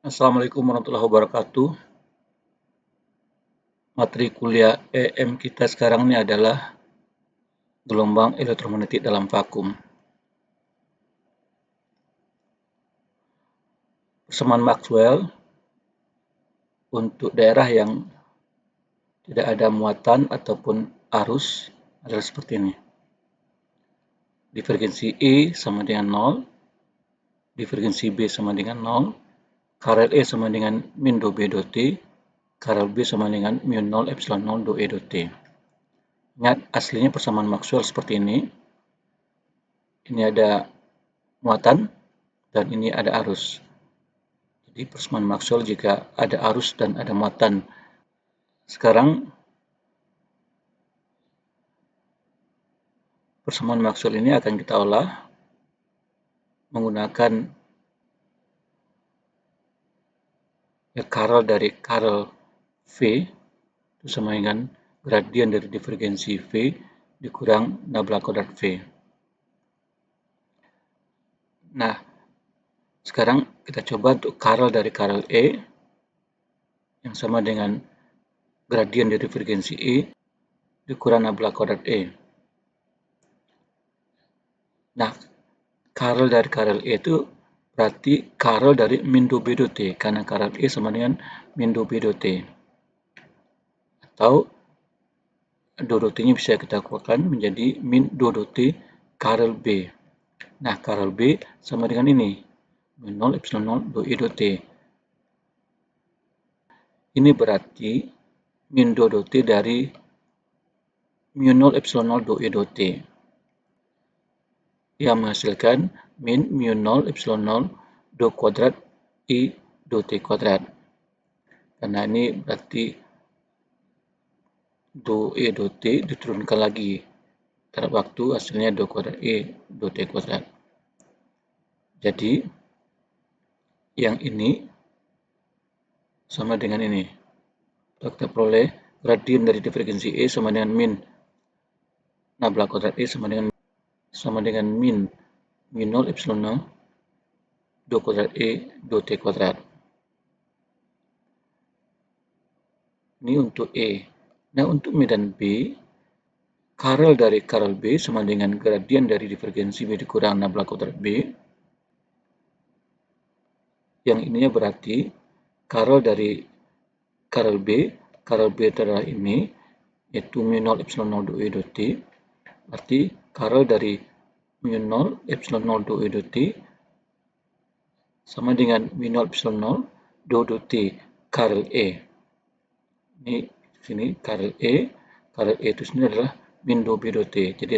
Assalamualaikum warahmatullahi wabarakatuh. Materi kuliah EM kita sekarang ini adalah gelombang elektromagnetik dalam vakum. Persamaan Maxwell untuk daerah yang tidak ada muatan ataupun arus adalah seperti ini. Divergensi E sama dengan 0, divergensi B sama dengan 0, karel E sama dengan min do B do T, karel B sama dengan mu 0 epsilon 0 do E do T. Ingat, aslinya persamaan Maxwell seperti ini. Ini ada muatan dan ini ada arus. Jadi persamaan Maxwell jika ada arus dan ada muatan. Sekarang persamaan Maxwell ini akan kita olah menggunakan karel dari karel V itu sama dengan gradien dari divergensi V dikurang nabla kuadrat V. Nah, sekarang kita coba untuk karel dari karel E yang sama dengan gradien dari divergensi E dikurang nabla kuadrat E. Nah, karel dari karel E itu berarti karel dari min do B do T, karena karel E sama dengan min do B do T. Atau do do T-nya bisa kita keluarkan menjadi min do do T karel B. Nah, karel B sama dengan ini, min 0 epsilon 0 do E do T. Ini berarti min do do T dari mu 0 epsilon 0 do E do T. Yang menghasilkan min mu 0 epsilon 0 do kuadrat I do T kuadrat. Karena ini berarti do E do T diturunkan lagi terhadap waktu, hasilnya do kuadrat E do T kuadrat. Jadi yang ini sama dengan ini. Kita peroleh gradien dari divergensi E sama dengan min nabla kuadrat E sama dengan min mu 0 epsilon 0 do kuadrat E do T kuadrat. Ini untuk E. Nah, untuk medan B, karel dari karel B sama dengan gradien dari divergensi B dikurang nabla kuadrat B. Yang ininya berarti karel dari karel B adalah ini, yaitu mu 0 epsilon 0 do E do T. Berarti karel dari mu 0 epsilon 0 do E do T sama dengan mu 0 epsilon 0 do T karel E. Ini sini karel E itu sendiri adalah min do B do T. Jadi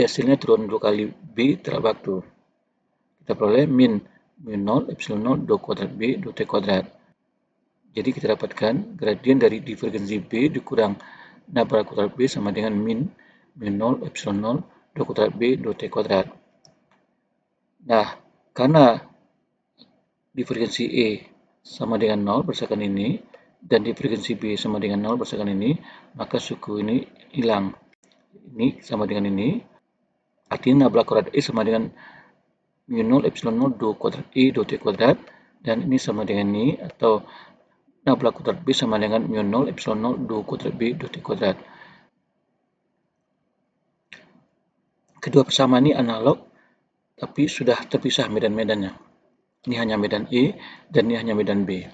hasilnya turun 2 kali B terhadap waktu. Kita peroleh min mu 0 epsilon 0 do kuadrat B do T kuadrat. Jadi kita dapatkan gradien dari divergensi B dikurang nabla kuadrat B sama dengan min mu 0 epsilon 0 do kuadrat B do T kuadrat. Nah, karena divergensi E sama dengan 0 berdasarkan ini, dan divergensi B sama dengan 0 berdasarkan ini, maka suku ini hilang. Ini sama dengan ini, artinya nabla kuadrat E sama dengan mu 0 epsilon 0 do kuadrat E do T kuadrat, dan ini sama dengan ini, atau nabla kuadrat B sama dengan mu 0 epsilon 0 do kuadrat B do T kuadrat. Kedua persamaan ini analog, tapi sudah terpisah medan-medannya. Ini hanya medan E dan ini hanya medan B.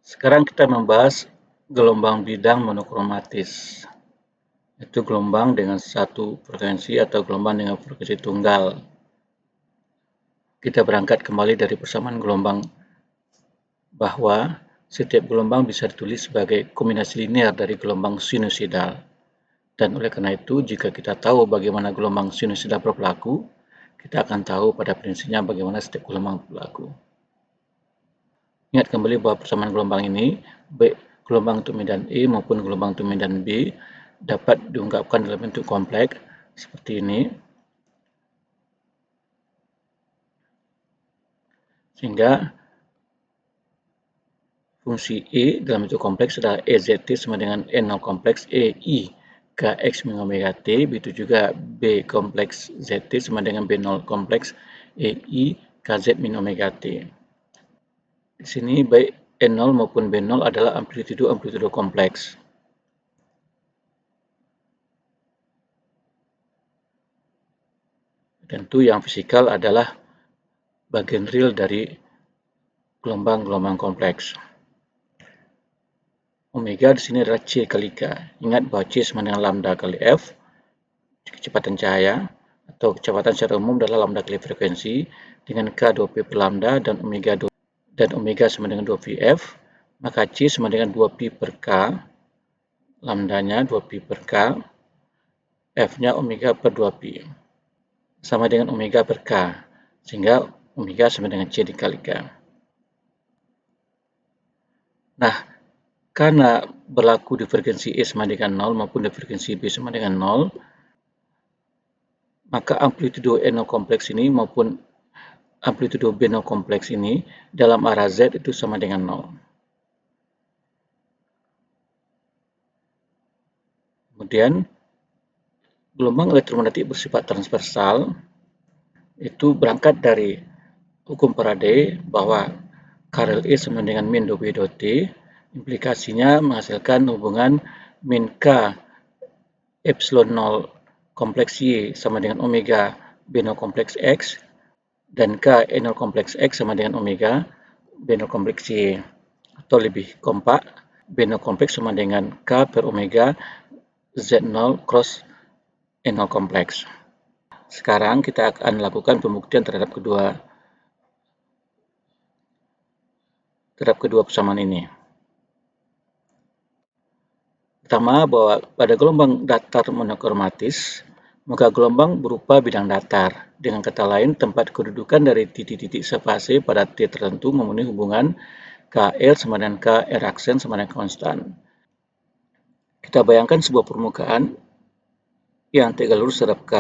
Sekarang kita membahas gelombang bidang monokromatis. Itu gelombang dengan satu frekuensi atau gelombang dengan frekuensi tunggal. Kita berangkat kembali dari persamaan gelombang bahwa setiap gelombang bisa ditulis sebagai kombinasi linear dari gelombang sinusoidal. Dan oleh karena itu, jika kita tahu bagaimana gelombang sinusoidal berlaku, kita akan tahu pada prinsipnya bagaimana setiap gelombang berlaku. Ingat kembali bahwa persamaan gelombang ini, baik gelombang untuk medan E maupun gelombang untuk medan B, dapat diungkapkan dalam bentuk kompleks seperti ini. Sehingga fungsi E dalam bentuk kompleks adalah EZT sama dengan N0 kompleks EI Kx min omega T, begitu juga B kompleks Zt sama dengan B0 kompleks EI Kz min omega T. Di sini baik E0 maupun B0 adalah amplitudo kompleks. Tentu yang fisikal adalah bagian real dari gelombang-gelombang kompleks. Omega di sini adalah C kali K. Ingat bahwa C sama dengan lambda kali F, kecepatan cahaya, atau kecepatan secara umum adalah lambda kali frekuensi, dengan K 2P per lambda dan omega sama dengan 2Pf, maka C sama dengan 2Pi per K, lambdanya 2Pi per K, F-nya omega per 2Pi, sama dengan omega per K, sehingga omega sama dengan C dikali K. Nah, karena berlaku divergensi E sama dengan 0 maupun divergensi B sama dengan 0, maka amplitudo N0 kompleks ini maupun amplitudo B0 kompleks ini dalam arah Z itu sama dengan 0. Kemudian, gelombang elektromagnetik bersifat transversal itu berangkat dari hukum Faraday bahwa Karel E sama dengan min dou B dou T, implikasinya menghasilkan hubungan min K epsilon 0 kompleks Y sama dengan omega B0 kompleks X, dan K E0 kompleks X sama dengan omega B0 kompleks Y. Atau lebih kompak, B0 kompleks sama dengan K per omega Z0 cross E0 kompleks. Sekarang kita akan lakukan pembuktian terhadap kedua persamaan ini. Pertama, bahwa pada gelombang datar monokromatis, maka gelombang berupa bidang datar. Dengan kata lain, tempat kedudukan dari titik-titik sefase pada T tertentu memenuhi hubungan KL sama dengan KR aksen sama dengan konstan. Kita bayangkan sebuah permukaan yang tegak lurus terhadap K,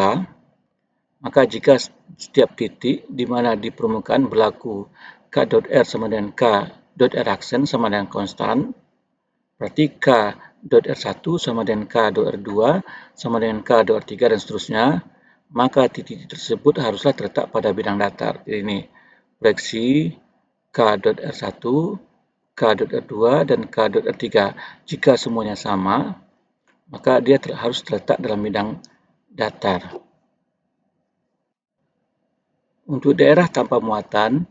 maka jika setiap titik di mana di permukaan berlaku K dot R sama dengan K dot R aksen sama dengan konstan, berarti K dot R1 sama dengan K dot R2 sama dengan K dot R3 dan seterusnya, maka titik tersebut haruslah terletak pada bidang datar. Jadi ini proyeksi K dot R1, K dot R2, dan K dot R3. Jika semuanya sama, maka dia harus terletak dalam bidang datar. Untuk daerah tanpa muatan,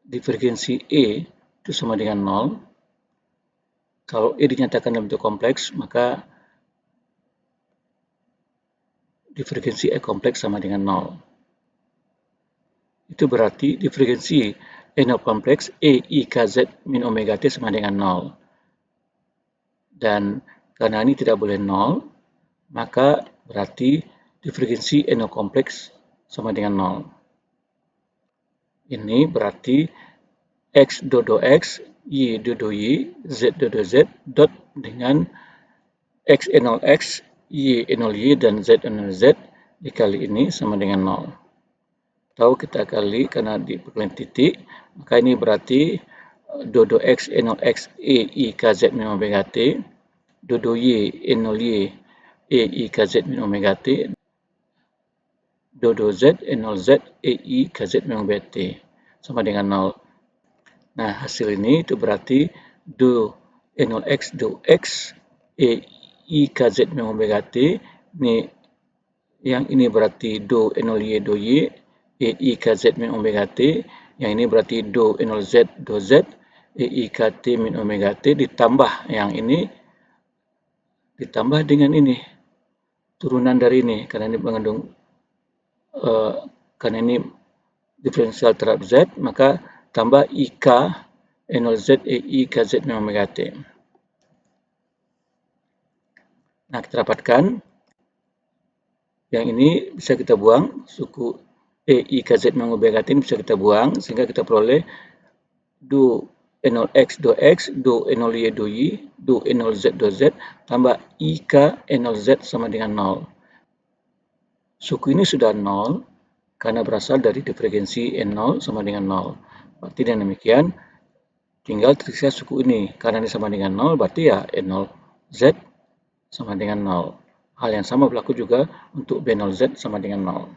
divergensi E itu sama dengan 0. Kalau E dinyatakan dalam bentuk kompleks, maka divergensi E kompleks sama dengan 0. Itu berarti divergensi E0 kompleks EI KZ min omega T sama dengan 0. Dan karena ini tidak boleh 0, maka berarti divergensi E0 kompleks sama dengan 0. Ini berarti X dot X, Y dot Y, Z dot Z dot dengan X0X, Y0Y, dan Z0Z dikali ini sama dengan 0. Atau kita kali karena di perkalian titik, maka ini berarti dot X, N0X, EI KZ min omega T, dot Y, N0Y, EI KZ min omega T, dot Z, N0Z, EI KZ min omega T sama dengan 0. Nah, hasil ini itu berarti do N0X, do X, EI KZ min omega T, yang ini berarti do N0Y, do Y, EI KZ min omega T, yang ini berarti do N0Z, do Z, EI KT min omega T, ditambah yang ini, ditambah dengan ini, turunan dari ini, karena ini mengandung, karena ini diferensial terhadap Z, maka tambah IK N0Z EI KZ min omega T. Nah, kita dapatkan yang ini bisa kita buang, suku EI KZ min omega T ini bisa kita buang, sehingga kita peroleh do N0X do X, do N0Y do Y, do N0Z do Z, tambah IK N0Z sama dengan 0. Suku ini sudah 0, karena berasal dari divergensi N0 sama dengan 0. Berarti dengan demikian, tinggal tersisa suku ini. Karena ini sama dengan 0, berarti ya N0Z sama dengan 0. Hal yang sama berlaku juga untuk B0Z sama dengan 0.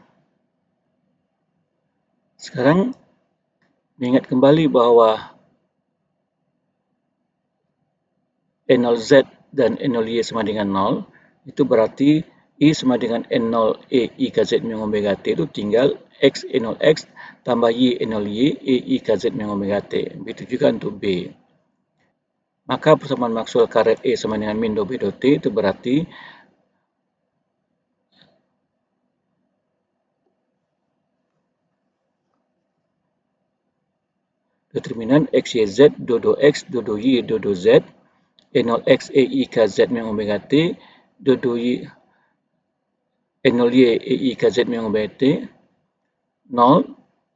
Sekarang mengingat kembali bahwa E0Z dan E0Y sama dengan 0, itu berarti I sama dengan N0 EI KZ min omega T itu tinggal X E0X tambah Y E0Y EI KZ min omega T. Begitu juga untuk B. Maka persamaan Maxwell karet E sama dengan min dou B dou T itu berarti determinan XYZ dou X dou Y dou Z E0X EI KZ min omega T dou Y E0Y EI KZ min omega T 0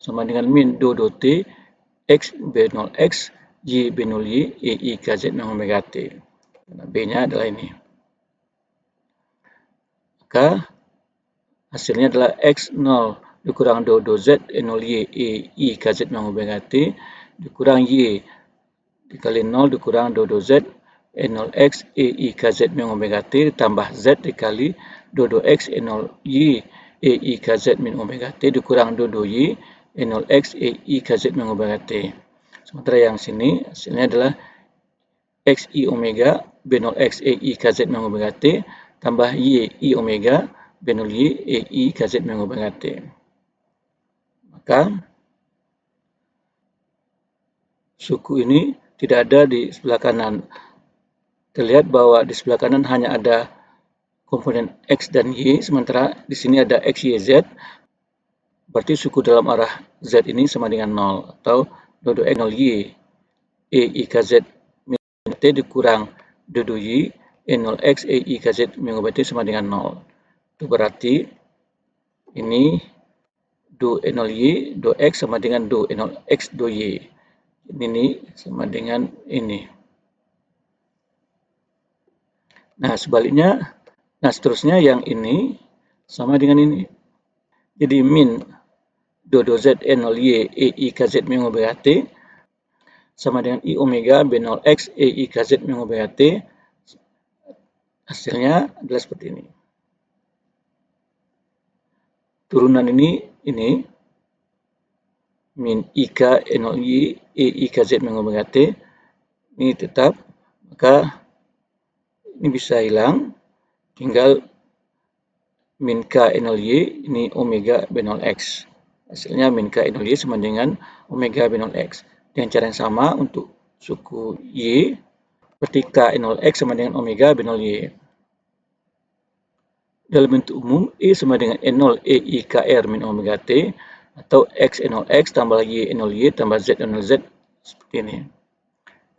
sama dengan min dou T X B0X Y B0Y EI KZ min omega T. B-nya adalah ini. Maka hasilnya adalah X0 dikurang dou Z E0Y EI KZ min omega T dikurang Y dikali 0 dikurang dou Z E0X EI KZ min omega T ditambah Z dikali dou X E0Y EI KZ min omega T dikurang dou Y E0X EI KZ min omega T. Sementara yang sini hasilnya adalah XI omega B0X EI KZ min omega T tambah Y I omega B0Y EI KZ min omega T. Maka suku ini tidak ada di sebelah kanan. Terlihat bahwa di sebelah kanan hanya ada komponen X dan Y, sementara di sini ada X, Y, Z. Berarti suku dalam arah Z ini sama dengan 0, atau dou X 0Y EI KZ min T dikurang dou Y E0X EI KZ min omega T sama dengan 0. Itu berarti ini dou E0Y dou X sama dengan dou E0X dou Y. Ini sama dengan ini. Nah, sebaliknya, seterusnya yang ini sama dengan ini. Jadi min dou Z E0Y EI KZ min omega T sama dengan I omega B0X EI KZ min omega T. Hasilnya adalah seperti ini. Turunan ini min IK E0Y EI KZ min omega T ini tetap, maka ini bisa hilang, tinggal min K E0Y ini omega B0X. Hasilnya min K E0Y sama dengan omega B0X. Dengan cara yang sama untuk suku Y, berarti K E0X sama dengan omega B0Y. Dalam bentuk umum, E sama dengan E0 EI KR min omega T, atau X E0X tambah Y E0Y tambah Z E0Z, seperti ini.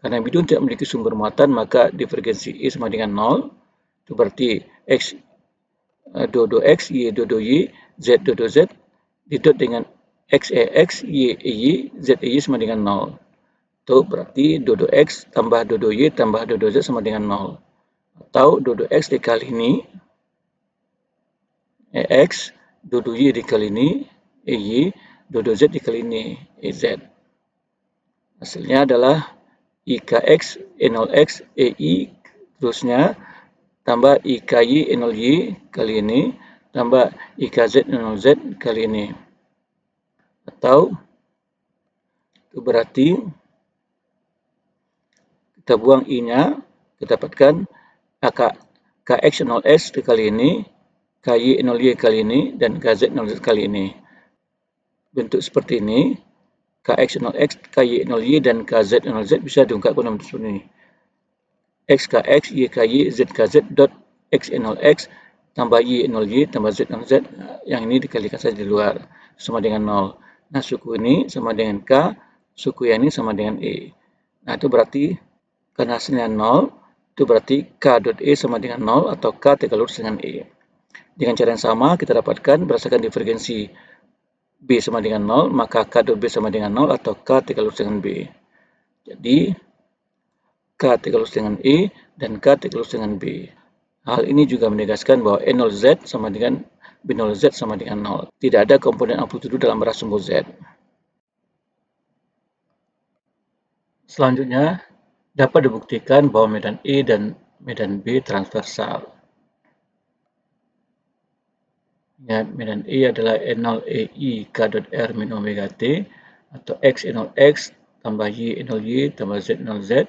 Karena bidon tidak memiliki sumber muatan, maka divergensi E sama dengan 0. Itu berarti X dou X, Y dou Y, Z dou Z, didot dengan X EX, Y EY, Z EY sama dengan 0. Itu berarti dou X tambah dou Y tambah dou Z sama dengan 0. Atau dou X dikali ini, EX, dou Y dikali ini, EY, dou Z dikali ini, EZ. Hasilnya adalah IKX E0X EI, terusnya tambah IKY E0Y kali ini, tambah IKZ E0Z kali ini. Atau itu berarti kita buang I-nya, kita dapatkan KX 0S kali ini, KY 0Y kali ini, dan KZ 0Z kali ini. Bentuk seperti ini, KX 0X, KY 0Y, dan KZ 0Z bisa diungkapkan dalam bentuk ini. XKX, YKY, ZKZ, dot X 0X, tambah Y 0Y, tambah Z 0Z, yang ini dikalikan saja di luar, sama dengan 0. Nah, suku ini sama dengan K, suku yang ini sama dengan E. Nah, itu berarti, karena hasilnya 0, itu berarti K dot E sama dengan 0, atau K tegak lurus dengan E. Dengan cara yang sama, kita dapatkan berdasarkan divergensi B sama dengan 0, maka K dot B sama dengan 0, atau K tegak lurus dengan B. Jadi, K tegak lurus dengan E, dan K tegak lurus dengan B. Hal ini juga menegaskan bahwa E0Z sama dengan B0Z sama dengan 0. Tidak ada komponen amplitudo dalam arah sumbu Z. Selanjutnya, dapat dibuktikan bahwa medan E dan medan B transversal. Ingat, medan E adalah E0 EI K dot R min omega T, atau X E0 X tambah Y E0 Y tambah Z 0 Z,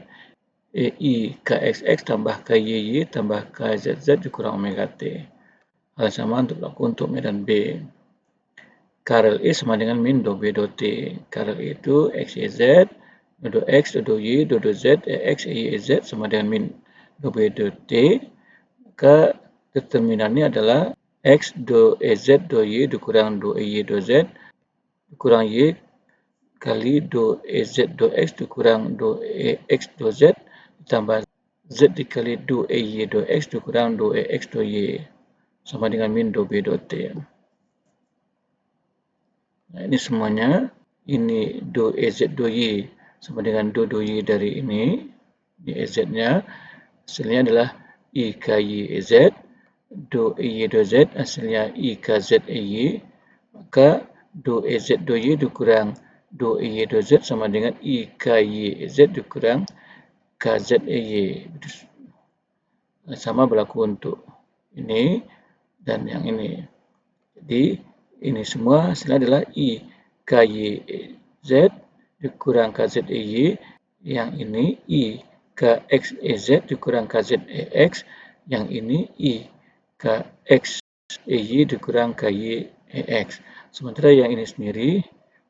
EI KXX tambah KYY tambah KZZ dikurang omega T. Hal yang sama untuk berlaku untuk medan B. Karel E sama dengan min do B do T. Karel E itu X Y Z, do X, do Y, do Z, X, Y, Z sama dengan min do B do T. Maka determinannya adalah X do EZ do Y dikurang do EY do Z dikurang Y kali do EZ do X dikurang do EX do Z ditambah Z dikali do EY do X dikurang do EX do Y sama dengan min do B do T. Nah, ini semuanya. Ini do EZ do Y sama dengan do Y dari ini EZ-nya. Hasilnya adalah I KY EZ. Do EY do Z hasilnya I KZ EY. Maka do EZ do Y dikurang do EY do Z sama dengan I KY EZ dikurang KZ EY. Sama berlaku untuk ini dan yang ini. Jadi ini semua hasilnya adalah I KYZ dikurang KZEY, yang ini I KXEZ dikurang KZEX, yang ini I KXEY dikurang KYEX. Sementara yang ini sendiri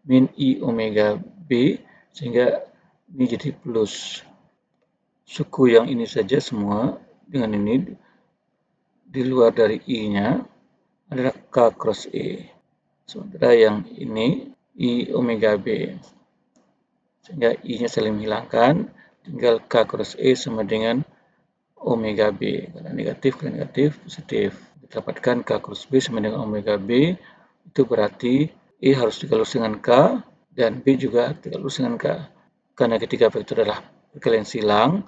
min I omega B, sehingga ini jadi plus. Suku yang ini saja semua dengan ini di luar dari I-nya adalah K cross E. Sementara yang ini I omega B. Sehingga I-nya saling menghilangkan, tinggal K cross E sama dengan omega B. Karena negatif ke negatif, positif. Didapatkan K cross B sama dengan omega B, itu berarti E harus digalus dengan K, dan B juga digalus dengan K. Karena ketiga vektor adalah perkalian silang,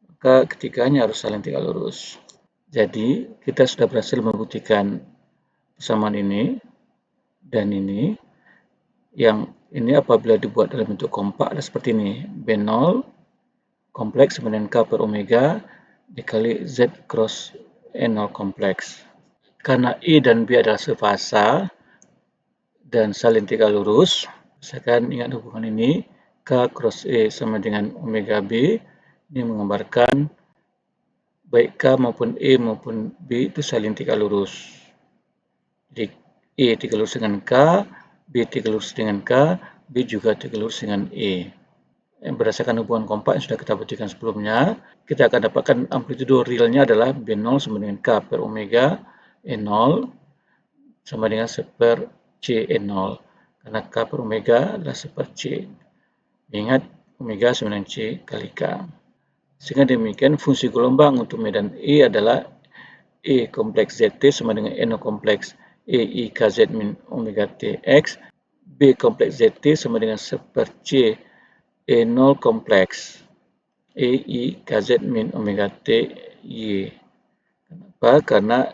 maka ketiganya harus saling tegak lurus. Jadi, kita sudah berhasil membuktikan persamaan ini dan ini. Yang ini apabila dibuat dalam bentuk kompak adalah seperti ini. B0 kompleks sama dengan K per omega dikali Z cross E0 kompleks. Karena E dan B adalah sefasa dan saling tegak lurus, misalkan ingat hubungan ini, K cross E sama dengan omega B, ini menggambarkan baik K maupun E maupun B itu saling tegak lurus. Jadi E tegak lurus dengan K, B tegak lurus dengan K, B juga tegak lurus dengan E. Berdasarkan hubungan kompak yang sudah kita buktikan sebelumnya, kita akan dapatkan amplitudo realnya adalah B0 sama dengan K per omega E0 sama dengan 1 per C E0. Karena K per omega adalah 1 per C. Ingat, omega sama dengan C kali K. Sehingga demikian fungsi gelombang untuk medan E adalah E kompleks ZT sama dengan N kompleks EI KZ min omega TX, B kompleks ZT sama dengan 1 per C E0 kompleks EI KZ min omega TY. Kenapa? Karena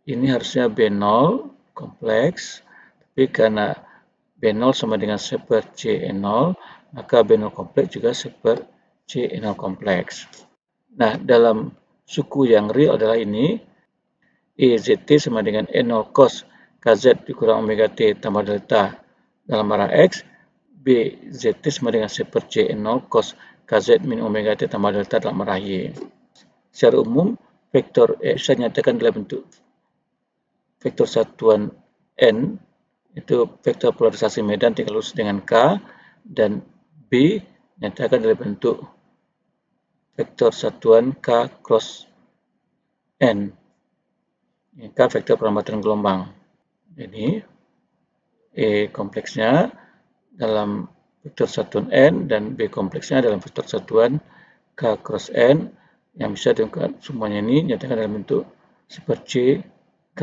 ini harusnya B0 kompleks, tapi karena B0 sama dengan 1 per C0, maka B0 kompleks juga 1 per C0 kompleks. Nah, dalam suku yang real adalah ini, EZT sama dengan E0 cos KZ dikurang omega T tambah delta dalam arah X, BZT sama dengan 1 per C0 cos KZ min omega T tambah delta dalam arah Y. Secara umum, vektor E bisa dinyatakan dalam bentuk vektor satuan N, itu vektor polarisasi medan tegak lurus dengan K, dan B dinyatakan dalam bentuk vektor satuan K cross N. K vektor perlambatan gelombang. Jadi, E kompleksnya dalam vektor satuan N dan B kompleksnya dalam vektor satuan K cross N, yang bisa diungkapkan semuanya ini dinyatakan dalam bentuk 1 per C K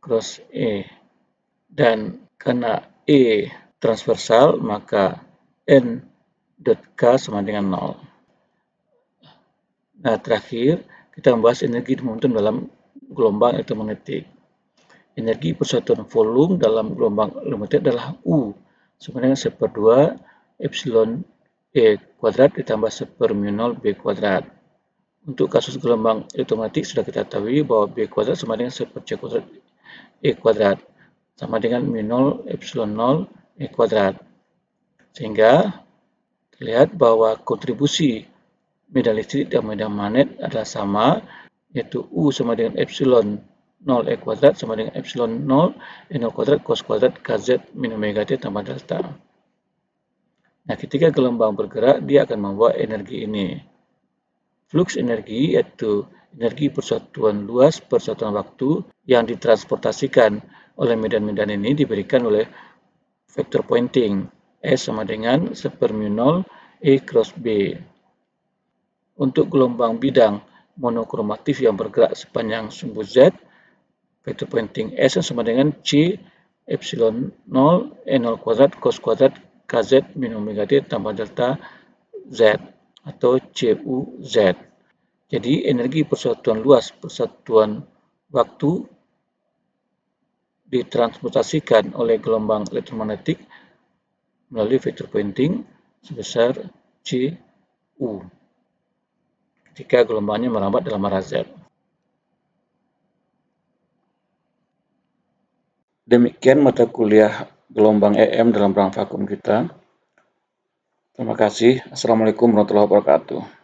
cross E. Dan karena E transversal, maka N dot K sama dengan 0. Nah, terakhir kita membahas energi momentum dalam gelombang elektromagnetik. Energi persatuan volume dalam gelombang elektromagnetik adalah U sama dengan 1 per 2 epsilon E kuadrat ditambah 1 per mu 0 B kuadrat. Untuk kasus gelombang elektromagnetik sudah kita ketahui bahwa B kuadrat sama dengan 1 per C kuadrat E kuadrat sama dengan mu0 epsilon 0 E kuadrat. Sehingga terlihat bahwa kontribusi medan listrik dan medan magnet adalah sama, yaitu U sama dengan epsilon 0 E kuadrat sama dengan epsilon 0 E0 kuadrat cos kuadrat KZ min omega T tambah delta. Nah, ketika gelombang bergerak, dia akan membawa energi ini. Flux energi yaitu energi persatuan luas persatuan waktu yang ditransportasikan oleh medan-medan ini diberikan oleh vektor pointing S sama dengan 1/mu0 E cross B. Untuk gelombang bidang monokromatif yang bergerak sepanjang sumbu Z, vektor pointing S sama dengan C epsilon 0 E0 kuadrat cos kuadrat KZ min omega T tambah delta Z atau CUZ. Jadi energi persatuan luas persatuan waktu ditransportasikan oleh gelombang elektromagnetik melalui vektor pointing sebesar CU ketika gelombangnya merambat dalam arah Z. Demikian mata kuliah gelombang EM dalam ruang vakum kita. Terima kasih. Assalamualaikum warahmatullahi wabarakatuh.